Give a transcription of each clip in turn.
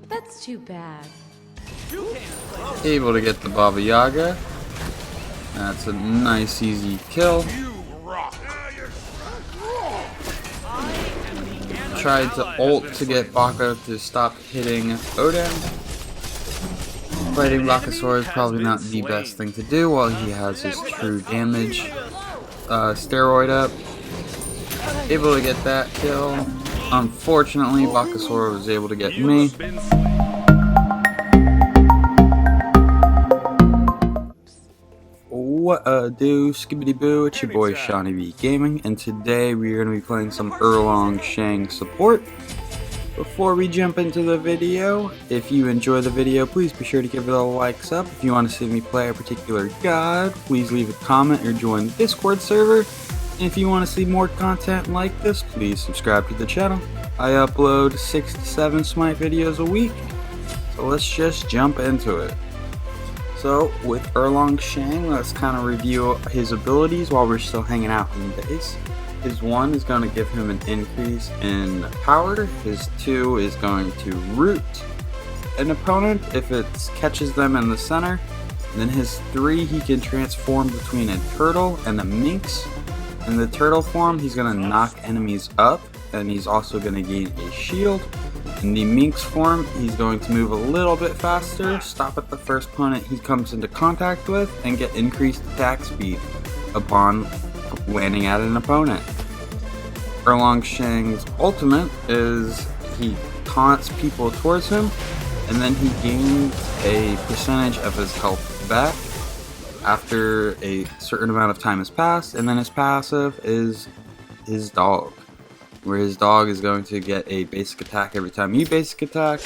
That's too bad. Able to get the Baba Yaga. That's a nice easy kill. Tried to ult to get Baka to stop hitting Odin. Fighting Bakasora is probably not the best thing to do while he has his true damage steroid up. Able to get that kill. Unfortunately, Bakasora was able to get me. What do, skibbity boo, it's your boy Seanyb Gaming, and today we are going to be playing some Erlang Shen support. Before we jump into the video, if you enjoy the video, please be sure to give it a likes up. If you want to see me play a particular god, please leave a comment or join the Discord server. And if you want to see more content like this, please subscribe to the channel. I upload 6 to 7 Smite videos a week, so let's just jump into it. So, with Erlang Shen, let's kind of review his abilities while we're still hanging out in base. His 1 is going to give him an increase in power. His 2 is going to root an opponent if it catches them in the center. And then his 3, he can transform between a turtle and a minx. In the turtle form, he's going to knock enemies up, and he's also going to gain a shield. In the minx form, he's going to move a little bit faster, stop at the first opponent he comes into contact with, and get increased attack speed upon landing at an opponent. Erlang Shen's ultimate is he taunts people towards him, and then he gains a percentage of his health back after a certain amount of time has passed, and then his passive is his dog, where his dog is going to get a basic attack every time you basic attack.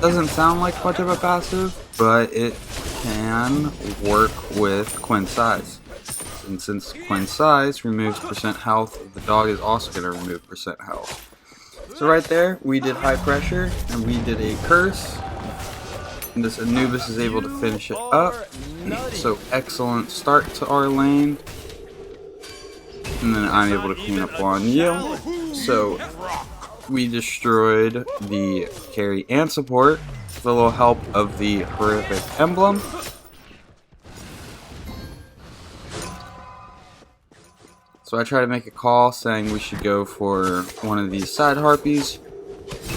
Doesn't sound like much of a passive, but it can work with Sais. And since Sais removes percent health, the dog is also going to remove percent health. So right there, we did high pressure, and we did a curse. And this Anubis is able to finish it up. So excellent start to our lane. And then I'm able to clean up on you. So we destroyed the carry and support with a little help of the horrific emblem. So I try to make a call saying we should go for one of these side harpies.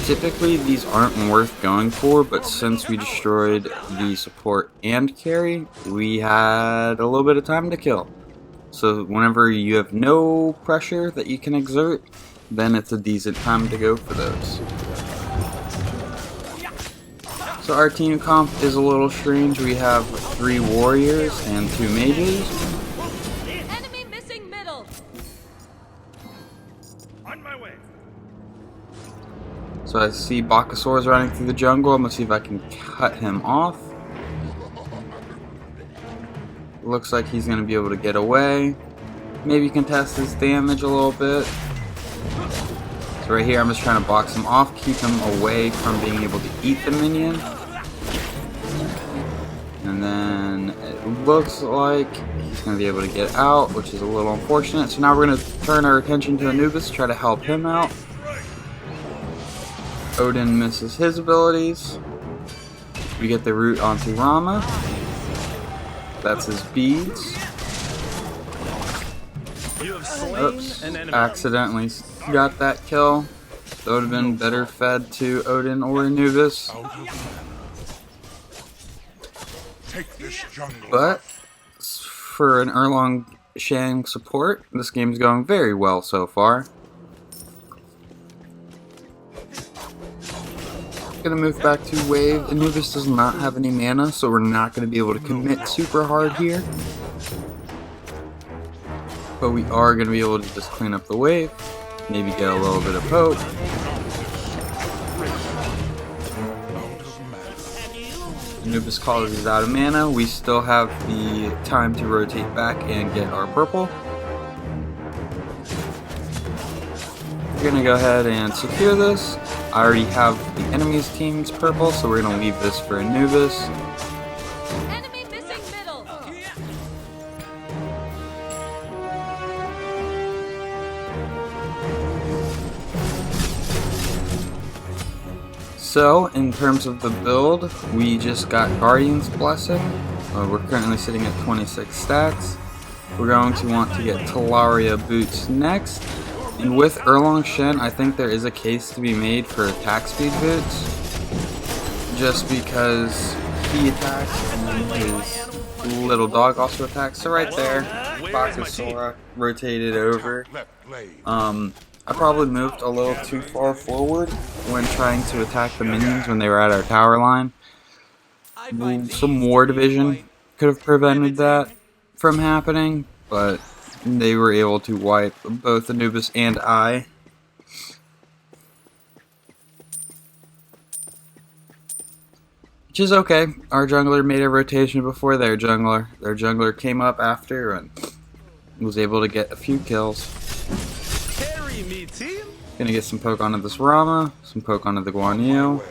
Typically these aren't worth going for, but since we destroyed the support and carry, we had a little bit of time to kill. So whenever you have no pressure that you can exert, then it's a decent time to go for those. So our team comp is a little strange. We have 3 warriors and 2 mages. Enemy missing middle. On my way. So I see Bakasaur's running through the jungle. I'm gonna see if I can cut him off. Looks like he's going to be able to get away. Maybe contest his damage a little bit. So right here I'm just trying to box him off, keep him away from being able to eat the minion. And then it looks like he's going to be able to get out, which is a little unfortunate. So now we're going to turn our attention to Anubis, try to help him out. Odin misses his abilities. We get the root onto Rama. That's his beads. Oops, accidentally got that kill. That would have been better fed to Odin or Anubis. But for an Erlang Shen support, this game's going very well so far. Gonna move back to wave. Anubis does not have any mana, so we're not gonna be able to commit super hard here. But we are gonna be able to just clean up the wave, maybe get a little bit of poke. Anubis calls is out of mana. We still have the time to rotate back and get our purple. We're gonna go ahead and secure this. I already have the enemy's team's purple, so we're going to leave this for Anubis. Enemy missing middle. So, in terms of the build, we just got Guardian's Blessing. We're currently sitting at 26 stacks. We're going to want to get Talaria boots next. And with Erlang Shen, I think there is a case to be made for attack speed boots. Just because he attacks and then his little dog also attacks. So right there, Bakasora rotated over. I probably moved a little too far forward when trying to attack the minions when they were at our tower line. Some war division could have prevented that from happening, but they were able to wipe both Anubis and I. Which is okay. Our jungler made a rotation before their jungler. Their jungler came up after and was able to get a few kills. Gonna get some poke onto this Rama, some poke onto the Guan Yu.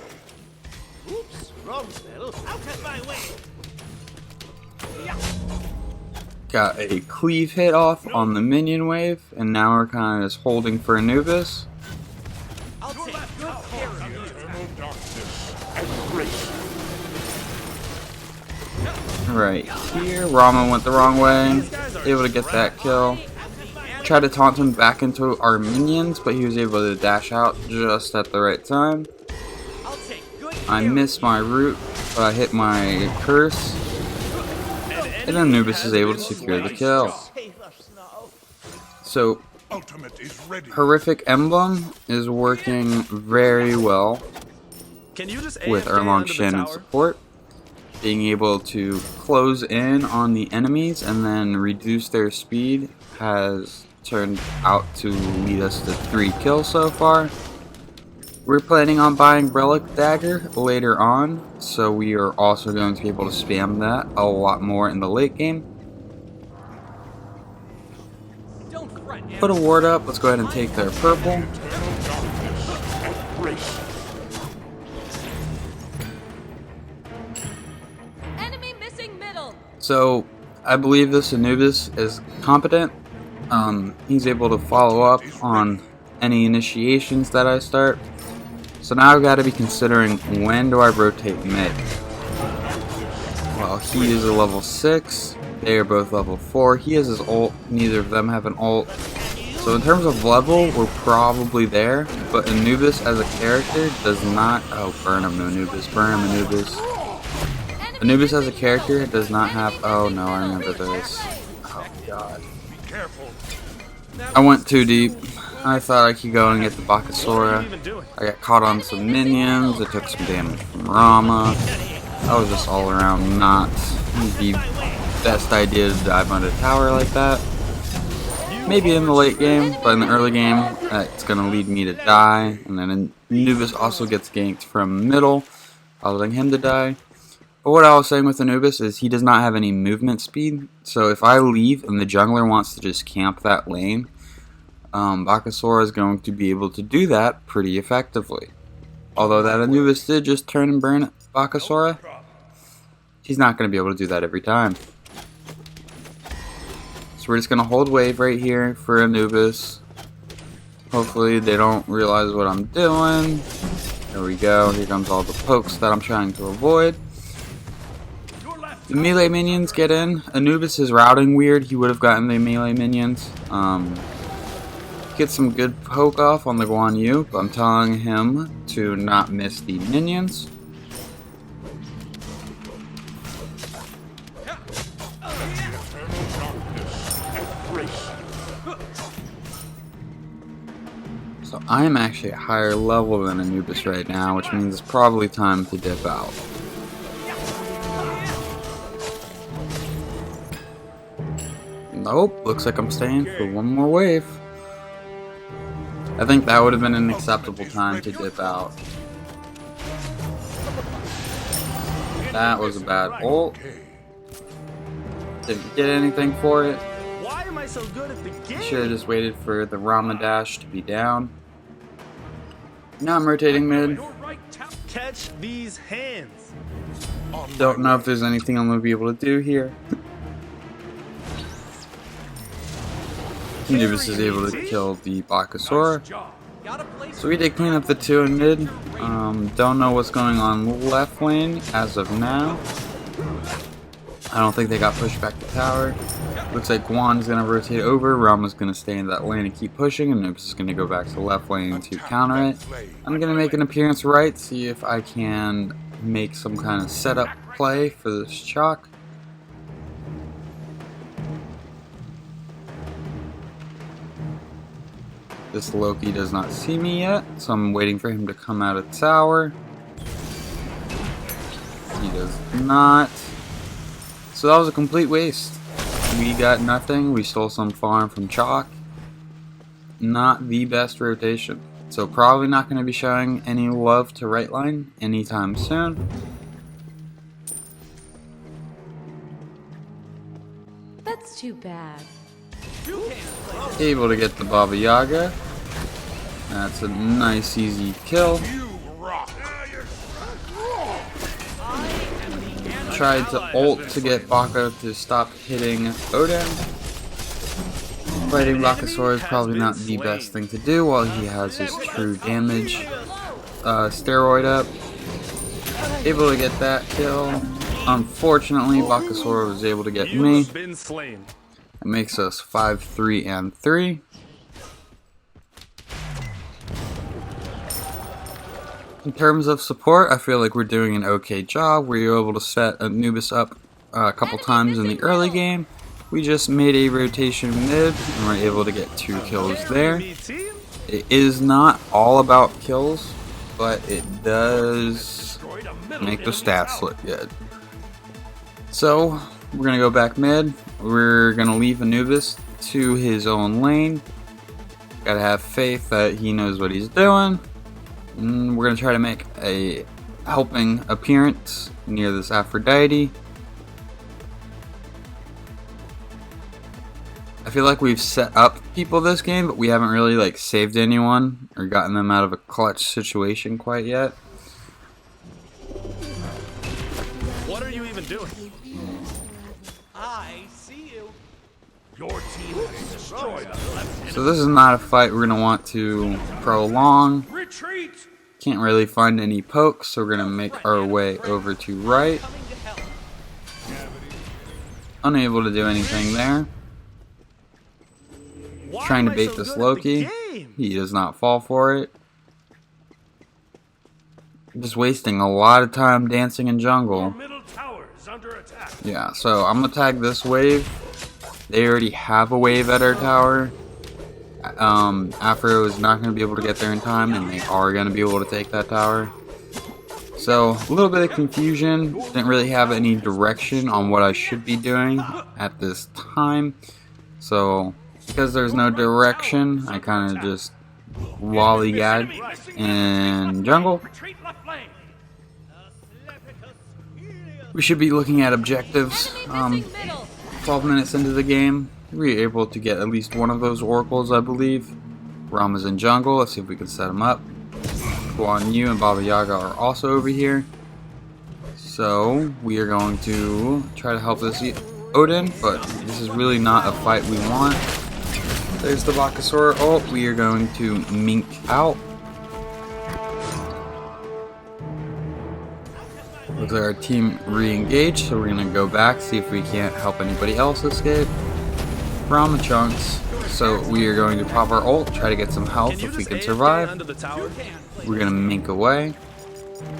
Got a cleave hit off on the minion wave, and now we're kind of just holding for Anubis. Right here, Rama went the wrong way, able to get that kill. Tried to taunt him back into our minions, but he was able to dash out just at the right time. I missed my root, but I hit my curse. And then Anubis is able to secure the kill. So, Horrific Emblem is working very well with Erlang Shen in support. Being able to close in on the enemies and then reduce their speed has turned out to lead us to 3 kills so far. We're planning on buying Relic Dagger later on, so we are also going to be able to spam that a lot more in the late game. Put a ward up, let's go ahead and take their purple. Enemy missing middle. So, I believe this Anubis is competent. He's able to follow up on any initiations that I start. So now I've got to be considering, when do I rotate mid? Well, he is a level 6, they are both level 4, he has his ult, neither of them have an ult. So in terms of level, we're probably there, but Anubis as a character does not... Oh, burn him, Anubis, burn him, Anubis. Anubis as a character does not have... Oh no, I remember this. Oh god. I went too deep. I thought I could go and get the Bakasora. I got caught on some minions. I took some damage from Rama. That was just all around not the best idea to dive on a tower like that. Maybe in the late game, but in the early game, it's going to lead me to die. And then Anubis also gets ganked from middle, causing him to die. But what I was saying with Anubis is he does not have any movement speed. So if I leave and the jungler wants to just camp that lane, Bakasora is going to be able to do that pretty effectively. Although that Anubis did just turn and burn Bakasora, he's not going to be able to do that every time. So we're just going to hold wave right here for Anubis. Hopefully they don't realize what I'm doing. There we go. Here comes all the pokes that I'm trying to avoid. The melee minions get in. Anubis is routing weird. He would have gotten the melee minions. Get some good poke off on the Guan Yu, but I'm telling him to not miss the minions. So I am actually a higher level than Anubis right now, which means it's probably time to dip out. Nope, looks like I'm staying for one more wave. I think that would have been an acceptable time to dip out. That was a bad ult. Didn't get anything for it. Should have just waited for the Rama dash to be down. Now I'm rotating mid. Catch these hands. Don't know if there's anything I'm going to be able to do here. Thebes is able to kill the Bakasora. So we did clean up the 2 in mid. Don't know what's going on left lane as of now. I don't think they got pushed back to tower. Looks like Guan's going to rotate over. Rama's going to stay in that lane and keep pushing. And Noob's is going to go back to the left lane to counter it. I'm going to make an appearance right. See if I can make some kind of setup play for this chalk. This Loki does not see me yet, so I'm waiting for him to come out of tower. He does not. So that was a complete waste. We got nothing. We stole some farm from chalk. Not the best rotation. So probably not going to be showing any love to right line anytime soon. That's too bad. Able to get the Baba Yaga. That's a nice easy kill. Tried to ult to get Baka to stop hitting Odin. Fighting Bakasor is probably not the best thing to do while he has his true damage steroid up. Able to get that kill. Unfortunately, Bakasor was able to get me. It makes us 5-3 and 3. In terms of support, I feel like we're doing an okay job. We were able to set Anubis up a couple times in the early game. We just made a rotation mid and were able to get 2 kills there. It is not all about kills, but it does make the stats look good. So we're going to go back mid. We're going to leave Anubis to his own lane. Gotta have faith that he knows what he's doing. And we're going to try to make a helping appearance near this Aphrodite. I feel like we've set up people this game, but we haven't really like saved anyone or gotten them out of a clutch situation quite yet. What are you even doing? I see you. Your team has destroyed the left. So this is not a fight we're going to want to prolong. Retreat! Can't really find any pokes, so we're going to make our way over to right. Unable to do anything there. Why Trying to am I bait so this good at the Loki. game? He does not fall for it. Just wasting a lot of time dancing in jungle. Middle tower is under attack. Yeah, so I'm going to tag this wave. They already have a wave at our tower. Afro is not going to be able to get there in time, and they are going to be able to take that tower. So, a little bit of confusion. Didn't really have any direction on what I should be doing at this time. So, because there's no direction, I kind of just lollygag in jungle. Retreat left lane. We should be looking at objectives. Enemy missing middle. 12 minutes into the game, we were able to get at least one of those oracles, I believe. Rama's in jungle. Let's see if we can set him up. Guan Yu and Baba Yaga are also over here. So we are going to try to help this Odin, but this is really not a fight we want. There's the Bakasor ult. We are going to mink out. Looks like our team re-engaged, so we're going to go back, see if we can't help anybody else escape from the chunks. So we are going to pop our ult, try to get some health if we can survive. Under the tower. We're going to mink away.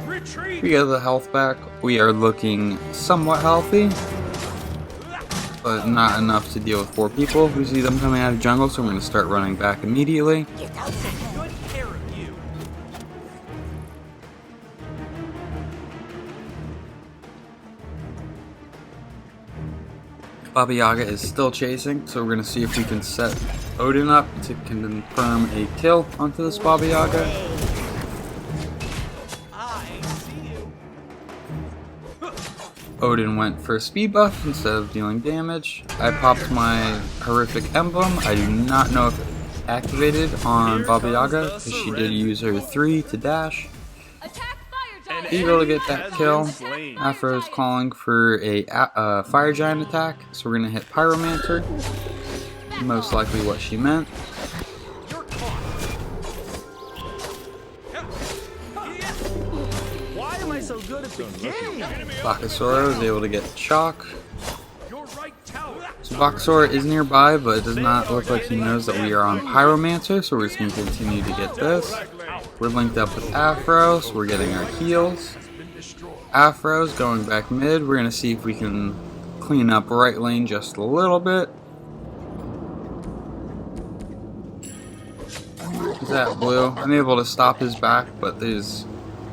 Retreat. We get the health back. We are looking somewhat healthy, but not enough to deal with 4 people. We see them coming out of jungle, so we're going to start running back immediately. Good care of you. Baba Yaga is still chasing, so we're going to see if we can set Odin up to confirm a kill onto this Baba Yaga. I see you. Odin went for a speed buff instead of dealing damage. I popped my horrific emblem. I do not know if it activated on Baba Yaga, because she did use her 3 to dash. Attack fire giant. Able to get that kill. Afro is calling for a fire giant attack, so we're going to hit Pyromancer. Most likely what she meant. I so good at the game? Bakasora is able to get Chalk. Your right tower. So Bakasora is nearby, but it does not look like he knows that we are on Pyromancer, so we're just going to continue to get this. We're linked up with Afro, so we're getting our heals. Afro's going back mid. We're going to see if we can clean up right lane just a little bit. He's at blue. I'm able to stop his back, but there's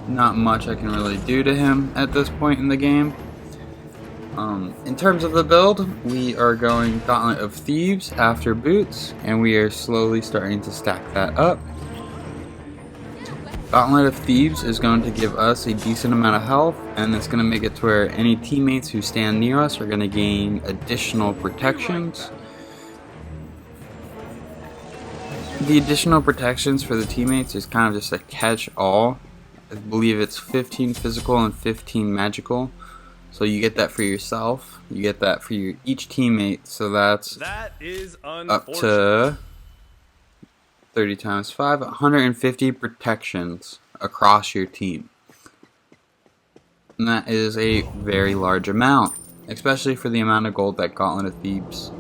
not much I can really do to him at this point in the game. In terms of the build, we are going Gauntlet of Thebes after boots, and we are slowly starting to stack that up. Gauntlet of Thebes is going to give us a decent amount of health, and it's going to make it to where any teammates who stand near us are going to gain additional protections. The additional protections for the teammates is kind of just a catch-all. I believe it's 15 physical and 15 magical. So you get that for yourself, you get that for each teammate, so that's That is up to 30 times 5, 150 protections across your team. And that is a very large amount, especially for the amount of gold that Gauntlet of Thebes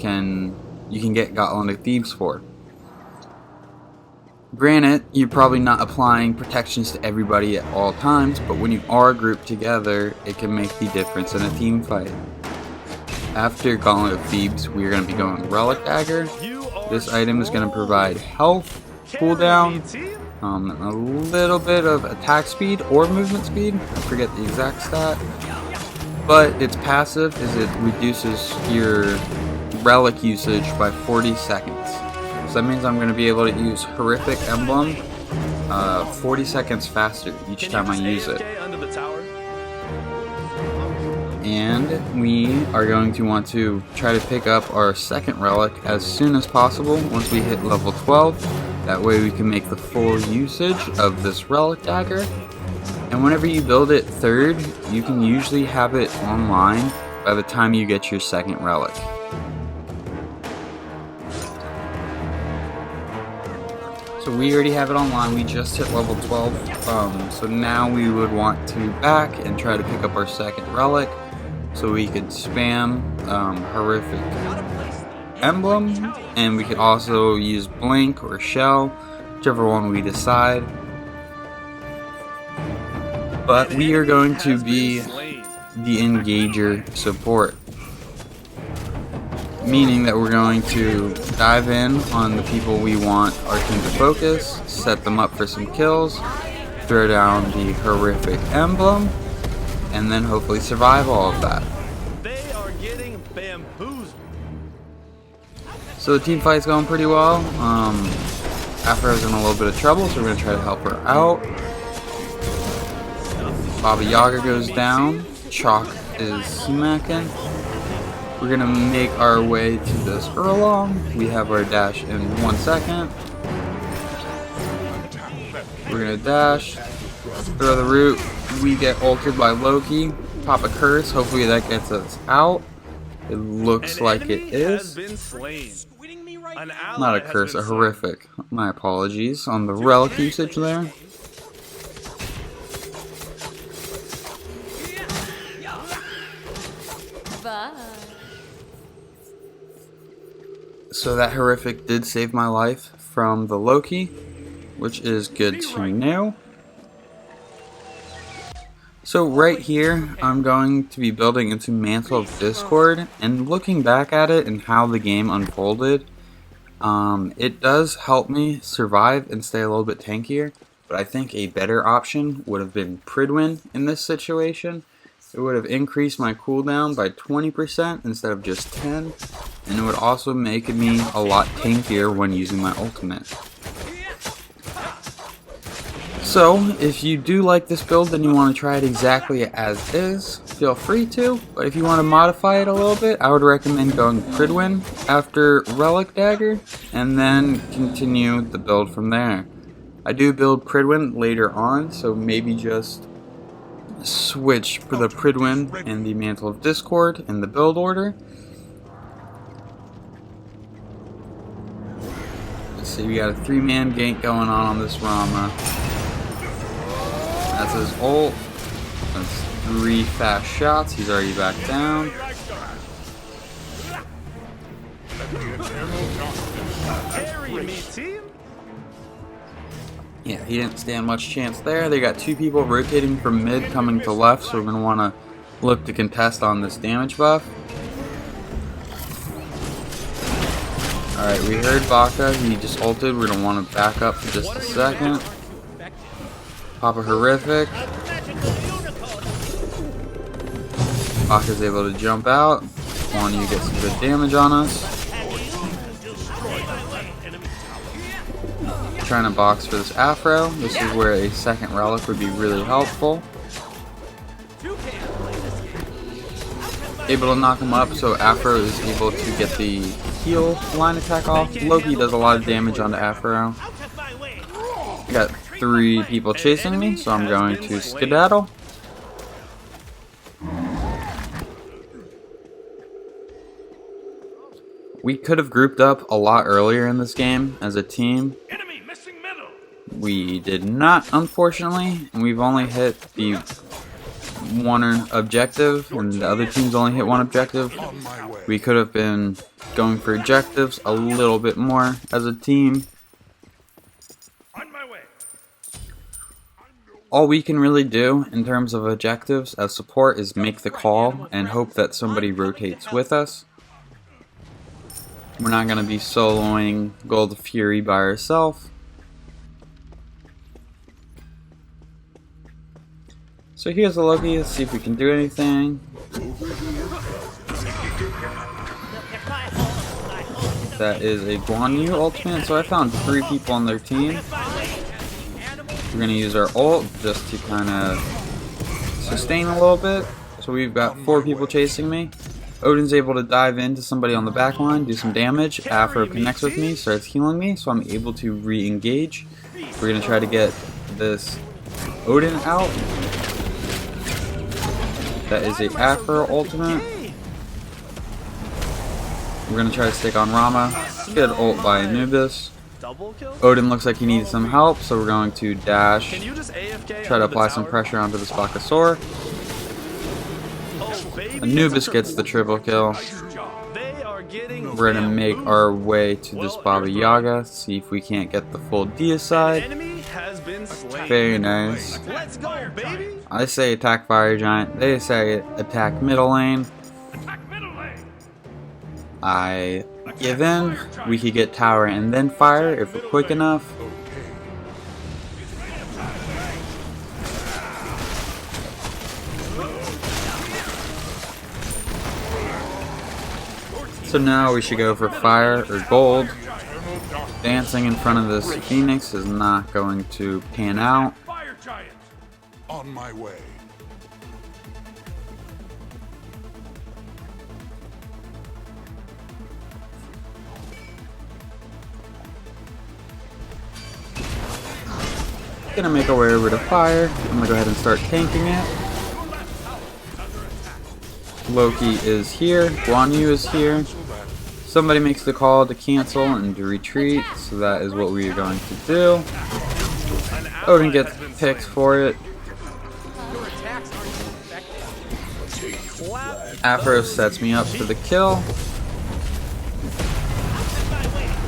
you can get Gauntlet of Thebes for. Granted, you're probably not applying protections to everybody at all times, but when you are grouped together, it can make the difference in a team fight. After Gauntlet of Thebes, we're going to be going Relic Dagger. This item is going to provide health, cooldown, a little bit of attack speed or movement speed. I forget the exact stat. But its passive is it reduces your relic usage by 40 seconds. So that means I'm going to be able to use Horrific Emblem 40 seconds faster each time I use it. And we are going to want to try to pick up our second relic as soon as possible once we hit level 12. That way we can make the full usage of this Relic Dagger. And whenever you build it third, you can usually have it online by the time you get your second relic. So we already have it online, we just hit level 12, so now we would want to back and try to pick up our second relic, so we could spam Horrific Emblem, and we could also use Blink or Shell, whichever one we decide. But we are going to be the Engager support, meaning that we're going to dive in on the people we want our team to focus, set them up for some kills, throw down the Horrific Emblem, and then hopefully survive all of that. They are getting bamboozled. So the team fight's going pretty well. Afro's in a little bit of trouble, so we're going to try to help her out. Baba Yaga goes down, Chalk is smacking. We're gonna make our way to this Erlang. We have our dash in 1 second. We're gonna dash, throw the root. We get ulted by Loki. Pop a curse. Hopefully that gets us out. It looks like it is. Not a curse, a horrific. My apologies on the relic usage there. Bye. So that horrific did save my life from the Loki, which is good to know. So right here, I'm going to be building into Mantle of Discord, and looking back at it and how the game unfolded, it does help me survive and stay a little bit tankier, but I think a better option would have been Pridwen in this situation. It would have increased my cooldown by 20% instead of just 10, and it would also make me a lot tankier when using my ultimate. So, if you do like this build and you want to try it exactly as is, feel free to, but if you want to modify it a little bit, I would recommend going Pridwen after Relic Dagger, and then continue the build from there. I do build Pridwen later on, so maybe just switch for the Pridwen and the Mantle of Discord in the build order. Let's see, we got a 3-man gank going on this Rama. That's his ult. That's 3 fast shots. He's already back down. Carry me, team. Yeah, he didn't stand much chance there. They got 2 people rotating from mid coming to left, so we're going to want to look to contest on this damage buff. Alright, we heard Baka. He just ulted. We're going to want to back up for just a second. Pop a horrific. Baka's able to jump out. You get some good damage on us. Trying to box for this Afro. This is where a second relic would be really helpful. Able to knock him up, so Afro is able to get the heal line attack off. Loki does a lot of damage onto Afro. I got 3 people chasing me, so I'm going to skedaddle. We could have grouped up a lot earlier in this game as a team. Enemy missing middle. We did not, unfortunately, and we've only hit the 1 objective, and the other teams only hit 1 objective. We could have been going for objectives a little bit more as a team. On my way. All we can really do in terms of objectives as support is make the call and hope that somebody rotates with us. We're not going to be soloing Gold Fury by ourselves. So here's the Loki, let's see if we can do anything. That is a Guan Yu ultimate, so I found 3 people on their team. We're going to use our ult just to kind of sustain a little bit. So we've got 4 people chasing me. Odin's able to dive into somebody on the back line, do some damage. Afro connects with me, starts healing me, so I'm able to re-engage. We're going to try to get this Odin out. That is a Afro ultimate. We're going to try to stick on Rama. Good ult by Anubis. Odin looks like he needs some help, so we're going to dash. Try to apply some pressure onto this Bakasaur. Anubis gets the triple kill. We're gonna make our way to this Baba Yaga, see if we can't get the full deicide. Very nice. I say attack Fire Giant, they say attack middle lane. I give in. We could get tower and then fire if we're quick enough. So now we should go for fire or gold. Dancing in front of this Phoenix is not going to pan out. On my way. Gonna make our way over to fire. I'm gonna go ahead and start tanking it. Loki is here. Guan Yu is here. Somebody makes the call to cancel and to retreat, so that is what we are going to do. Odin gets picked for it. Afro sets me up for the kill.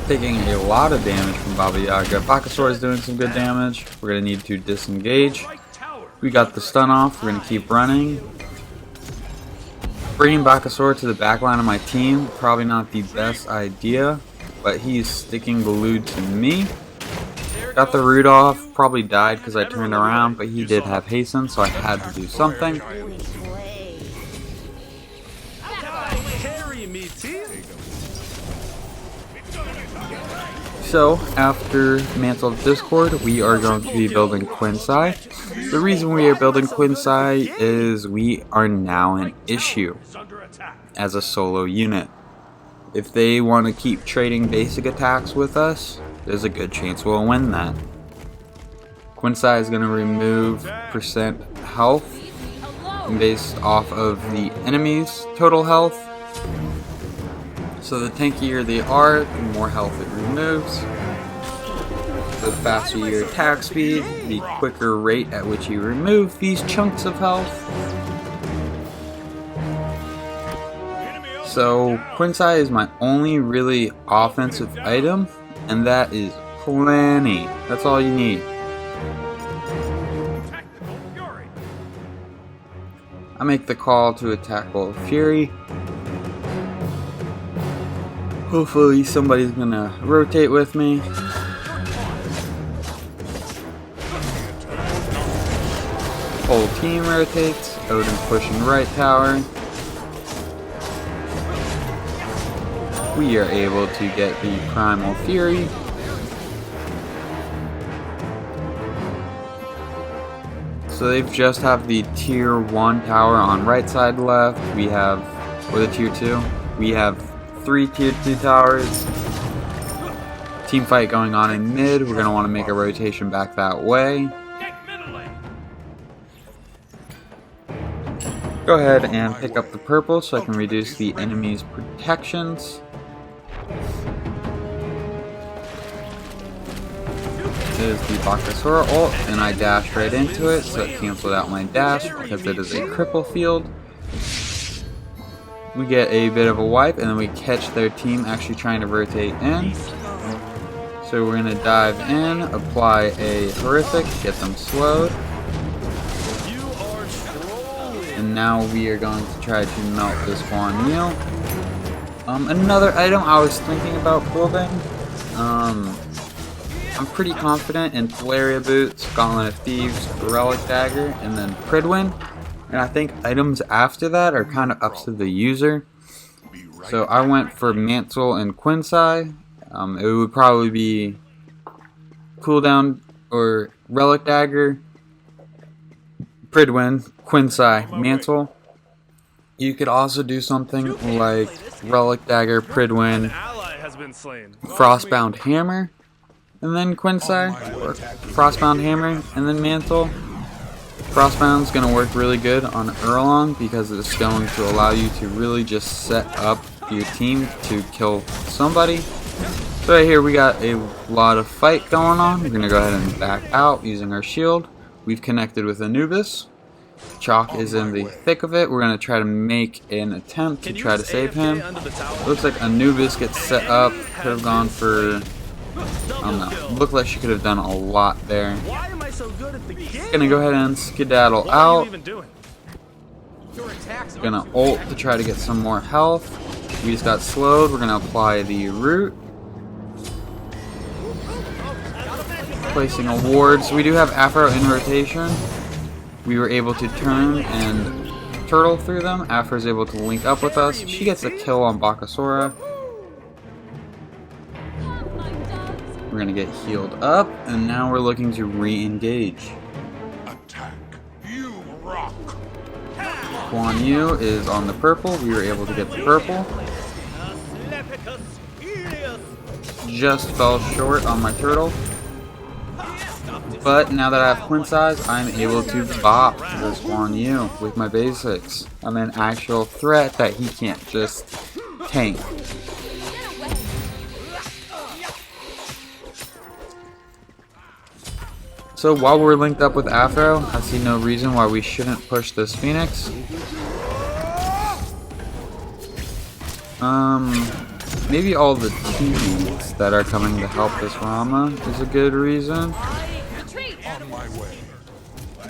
Taking a lot of damage from Baba Yaga. Bakasaur is doing some good damage. We're going to need to disengage. We got the stun off. We're going to keep running. Bringing Bakasaur to the back line of my team, probably not the best idea, but he's sticking glued to me. Got the root off, probably died because I turned around, but he did have hasten, so I had to do something. So, after Mantle of Discord, we are going to be building Quinsai. The reason we are building Quinsai is we are now an issue as a solo unit. If they want to keep trading basic attacks with us, there's a good chance we'll win that. Quinsai is going to remove percent health based off of the enemy's total health. So the tankier they are, the more health it removes. The faster your attack speed, the quicker rate at which you remove these chunks of health. So Sais is my only really offensive item, and that is plenty. That's all you need. I make the call to attack Bolt of Fury. Hopefully somebody's gonna rotate with me. Whole team rotates. Odin pushing right tower. We are able to get the Primal Fury. So they just have the tier 1 tower on right side left. We have, or the tier 2. We have 3 tier 2 towers. Team fight going on in mid. We're going to want to make a rotation back that way. Go ahead and pick up the purple so I can reduce the enemy's protections. Is the Bakasura ult, and I dashed right into it, so it canceled out my dash because it is a cripple field. We get a bit of a wipe, and then we catch their team actually trying to rotate in. So we're going to dive in, apply a horrific, get them slowed. And now we are going to try to melt this one meal. Another item I was thinking about building. I'm pretty confident in Talaria boots, Gauntlet of Thebes, Relic Dagger, and then Pridwen. And I think items after that are kind of up to the user. So I went for Mantle and Sais. It would probably be cooldown or Relic Dagger, Pridwen, Sais, Mantle. You could also do something like Relic Dagger, Pridwen, Frostbound Hammer, and then Sais, or Frostbound Hammer, and then Mantle. Frostbound's going to work really good on Erlang because it's going to allow you to really just set up your team to kill somebody. So right here we got a lot of fight going on. We're going to go ahead and back out using our shield. We've connected with Anubis. Chalk is in the thick of it. We're going to try to make an attempt to try to save him. Looks like Anubis gets set up. Could have gone for... I don't know. Looked like she could have done a lot there. Gonna go ahead and skedaddle out. Gonna ult to try to get some more health. We just got slowed. We're gonna apply the root. Placing a ward. So we do have Afro in rotation. We were able to turn and turtle through them. Afro is able to link up with us. She gets a kill on Bakasura. We're gonna get healed up, and now we're looking to re-engage. Attack. You rock. Guan Yu is on the purple. We were able to get the purple. Just fell short on my turtle. But now that I have Sais, I'm able to bop this Guan Yu with my basics. I'm an actual threat that he can't just tank. So while we're linked up with Afro, I see no reason why we shouldn't push this Phoenix. Maybe all the teammates that are coming to help this Rama is a good reason.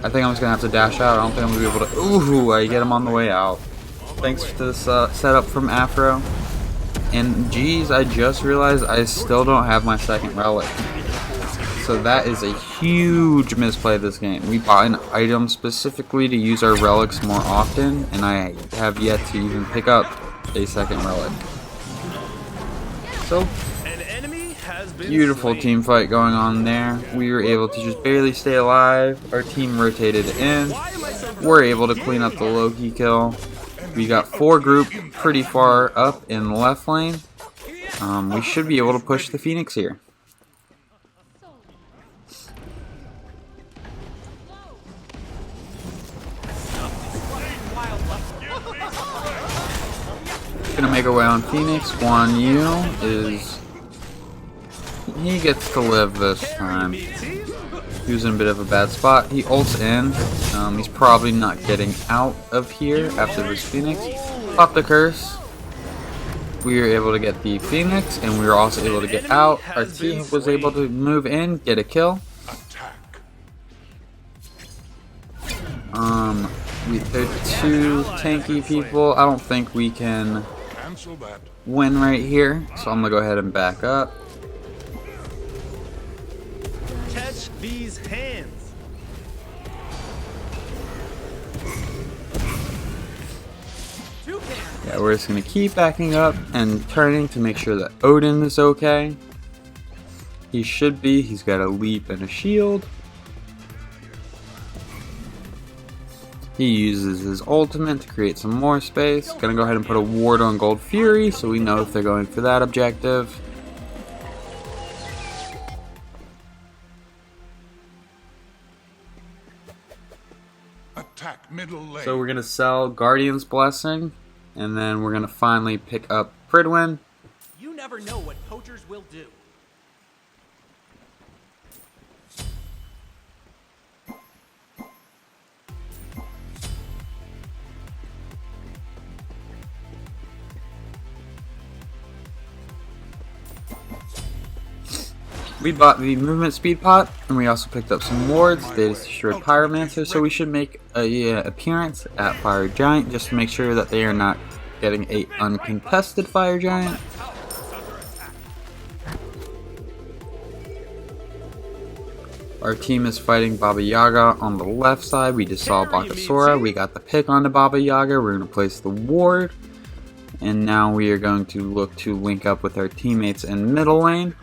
I think I'm just gonna have to dash out. I don't think I'm gonna be able to. Ooh, I get him on the way out. Thanks to this setup from Afro. And geez, I just realized I still don't have my second relic. So that is a huge misplay this game. We bought an item specifically to use our relics more often, and I have yet to even pick up a second relic. So, beautiful team fight going on there. We were able to just barely stay alive. Our team rotated in. We're able to clean up the Loki kill. We got 4 group pretty far up in the left lane. We should be able to push the Phoenix here. Gonna make our way on Phoenix. Guan Yu is he gets to live this time. He was in a bit of a bad spot. He ults in. He's probably not getting out of here after this Phoenix. Pop the curse. We were able to get the Phoenix, and we were also able to get out. Our team was able to move in, get a kill. They're two tanky people. I don't think we can win right here, so I'm gonna go ahead and back up. Catch these hands. Yeah, we're just gonna keep backing up and turning to make sure that Odin is okay. He should be. He's got a leap and a shield. He uses his ultimate to create some more space. Gonna go ahead and put a ward on Gold Fury so we know if they're going for that objective. Attack middle lane. So we're gonna sell Guardian's Blessing, and then we're gonna finally pick up Pridwen. You never know what poachers will do. We bought the movement speed pot, and we also picked up some wards. They just destroyed Pyromancer, so we should make a appearance at Fire Giant just to make sure that they are not getting a uncontested Fire Giant. Our team is fighting Baba Yaga on the left side. We just saw Bakasura. We got the pick onto Baba Yaga. We're going to place the ward. And now we are going to look to link up with our teammates in middle lane.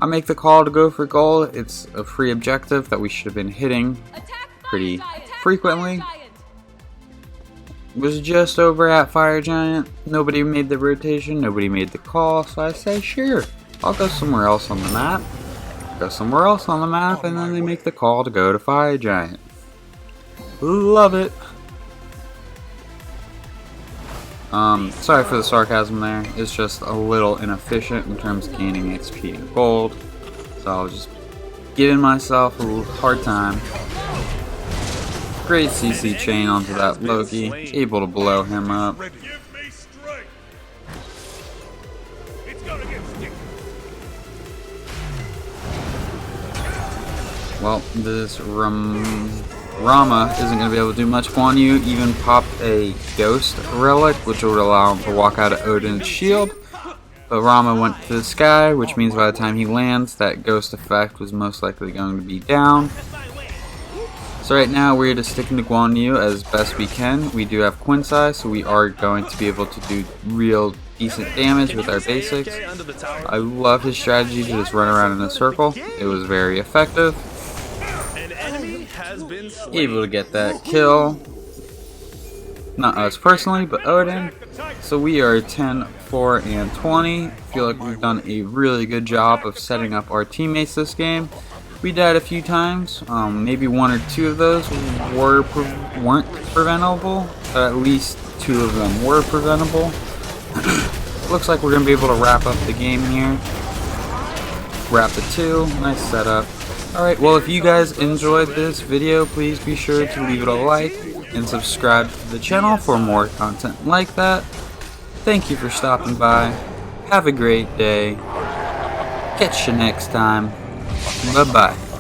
I make the call to go for gold. It's a free objective that we should have been hitting pretty frequently. It was just over at Fire Giant. Nobody made the rotation, nobody made the call, so I say sure, I'll go somewhere else on the map. Go somewhere else on the map, and then they make the call to go to Fire Giant. Love it. Sorry for the sarcasm there. It's just a little inefficient in terms of gaining XP and gold. So I was just giving myself a little hard time. Great CC chain onto that Loki. Able to blow him up. Give me strength. It's gonna get sticky. Well, this Rama isn't going to be able to do much. Guan Yu even popped a Ghost Relic, which would allow him to walk out of Odin's shield. But Rama went to the sky, which means by the time he lands, that Ghost effect was most likely going to be down. So right now, we're just sticking to Guan Yu as best we can. We do have Sais, so we are going to be able to do real decent damage with our basics. I love his strategy to just run around in a circle. It was very effective. Able to get that kill. Not us personally, but Odin. So we are 10, 4, and 20. I feel like we've done a really good job of setting up our teammates this game. We died a few times. Maybe one or two of those weren't preventable. At least two of them were preventable. Looks like we're going to be able to wrap up the game here. Wrap the 2. Nice setup. Alright, well, if you guys enjoyed this video, please be sure to leave it a like and subscribe to the channel for more content like that. Thank you for stopping by. Have a great day. Catch you next time. Bye-bye.